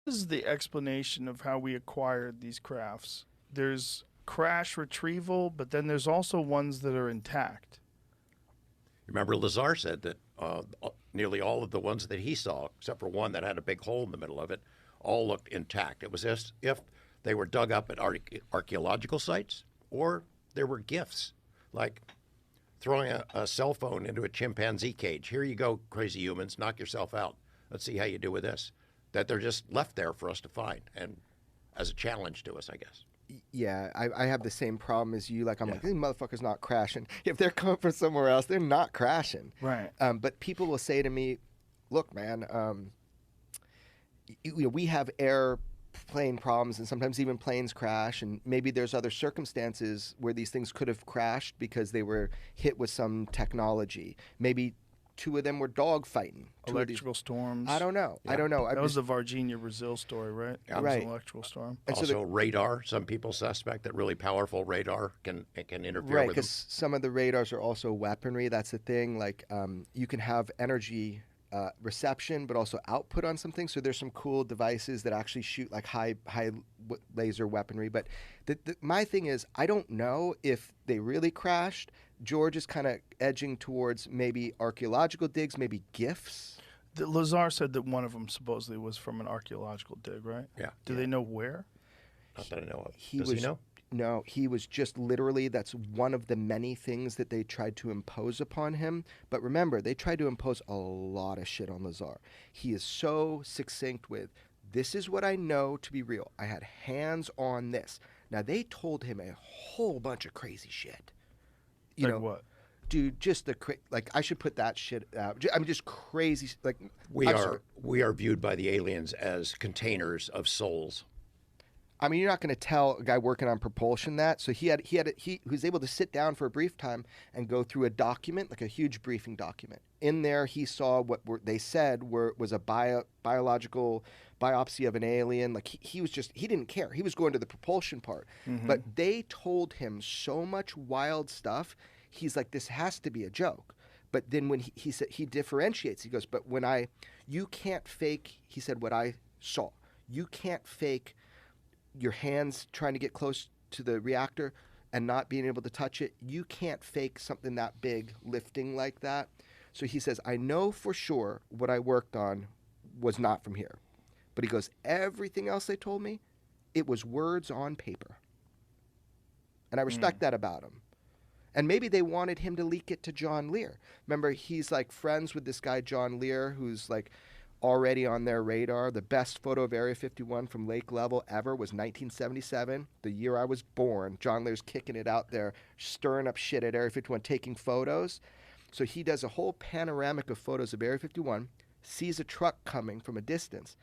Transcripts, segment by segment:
is the explanation of how we acquired these crafts? There's crash retrieval, but then there's also ones that are intact. Remember, Lazar said that nearly all of the ones that he saw, except for one that had a big hole in the middle of it, all looked intact. It was as if they were dug up at archaeological sites, or there were gifts, like throwing a cell phone into a chimpanzee cage. Here you go, crazy humans, knock yourself out. Let's see how you do with this. That they're just left there for us to find, and as a challenge to us, I guess. Yeah, I have the same problem as you. Like, I'm Yeah. like, these motherfuckers not crashing. If they're coming from somewhere else, they're not crashing. Right. But people will say to me, look, man, we have airplane problems, and sometimes even planes crash, and maybe there's other circumstances where these things could have crashed because they were hit with some technology. Maybe two of them were dog fighting. Electrical storms. I don't know. Yeah. I don't know. That was the Virginia, Brazil story, right? Yeah. It was Right. an electrical storm. And so Also, radar. Some people suspect that really powerful radar can interfere right, with them. because some of the radars are also weaponry. That's the thing. Like, you can have energy reception, but also output on something. So there's some cool devices that actually shoot like high laser weaponry. But my thing is, I don't know if they really crashed. George is kind of edging towards maybe archaeological digs, maybe gifts. Lazar said that one of them supposedly was from an archaeological dig, right? Yeah. Do they know where? Not that I know of. He Does was, he know? No, he was just literally, that's one of the many things that they tried to impose upon him. But remember, they tried to impose a lot of shit on Lazar. He is so succinct with, this is what I know to be real. I had hands on this. Now, they told him a whole bunch of crazy shit. You Like know, what? dude, just like, I should put that shit out. I'm just crazy. Like, We I'm are sorry. we are viewed by the aliens as containers of souls. I mean, you're not going to tell a guy working on propulsion that. So he was able to sit down for a brief time and go through a document, like a huge briefing document. In there, he saw they said was a biological biopsy of an alien. Like he didn't care. He was going to the propulsion part. Mm-hmm. But they told him so much wild stuff. He's like, this has to be a joke. But then when he said, he differentiates, he goes, but you can't fake, he said, what I saw. You can't fake your hands trying to get close to the reactor and not being able to touch it. You can't fake something that big lifting like that. So he says, I know for sure what I worked on was not from here. But he goes, everything else they told me, it was words on paper. And I respect that about him. And maybe they wanted him to leak it to John Lear. Remember, he's like friends with this guy, John Lear, who's like already on their radar. The best photo of Area 51 from lake level ever was 1977, the year I was born. John Lear's kicking it out there, stirring up shit at Area 51, taking photos. So he does a whole panoramic of photos of Area 51, sees a truck coming from a distance,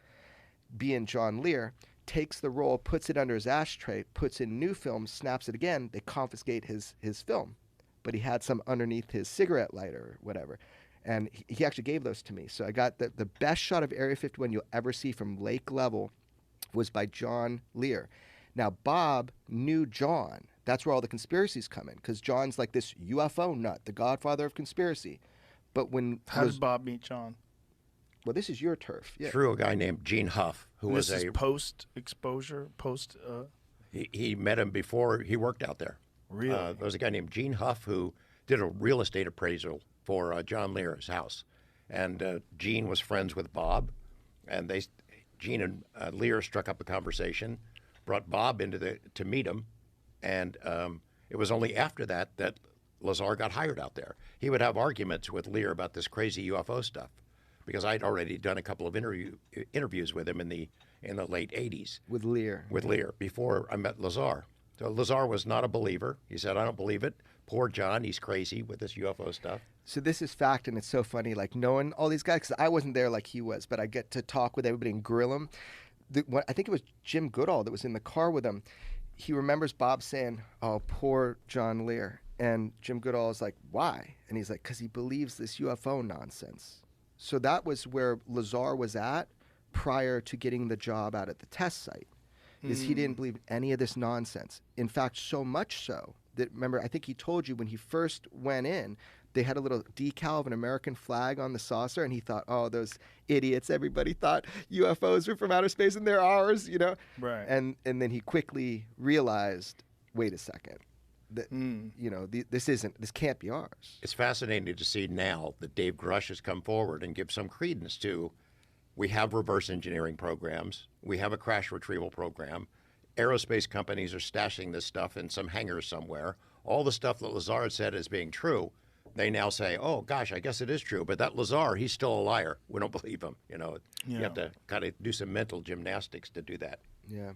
being John Lear, takes the roll, puts it under his ashtray, puts in new film, snaps it again. They confiscate his film. But he had some underneath his cigarette lighter or whatever. And he actually gave those to me. So I got the best shot of Area 51 you'll ever see from lake level was by John Lear. Now, Bob knew John. That's where all the conspiracies come in, because John's like this UFO nut, the godfather of conspiracy. But when... How did Bob meet John? Well, this is your turf. Yeah. Through a guy named Gene Huff, who This was is post-exposure, post... he met him before he worked out there. Really? There was a guy named Gene Huff who did a real estate appraisal for John Lear's house. And Gene was friends with Bob. And Gene and Lear struck up a conversation, brought Bob to meet him. And it was only after that Lazar got hired out there. He would have arguments with Lear about this crazy UFO stuff, because I'd already done a couple of interviews with him in the late 80s. With Lear. With Lear, before I met Lazar. So Lazar was not a believer. He said, I don't believe it. Poor John, he's crazy with this UFO stuff. So this is fact, and it's so funny, like knowing all these guys, because I wasn't there like he was, but I get to talk with everybody and grill them. I think it was Jim Goodall that was in the car with him. He remembers Bob saying, oh, poor John Lear. And Jim Goodall is like, why? And he's like, because he believes this UFO nonsense. So that was where Lazar was at prior to getting the job out at the test site, is he didn't believe any of this nonsense. In fact, so much so that, remember, I think he told you when he first went in, they had a little decal of an American flag on the saucer, and he thought, oh, those idiots! Everybody thought UFOs were from outer space, and they're ours, you know. Right. And then he quickly realized, wait a second, that you know, this can't be ours. It's fascinating to see now that Dave Grush has come forward and give some credence to. We have reverse engineering programs. We have a crash retrieval program. Aerospace companies are stashing this stuff in some hangar somewhere. All the stuff that Lazar said as being true, they now say, oh, gosh, I guess it is true. But that Lazar, he's still a liar. We don't believe him. You know, you have to kind of do some mental gymnastics to do that. Yeah.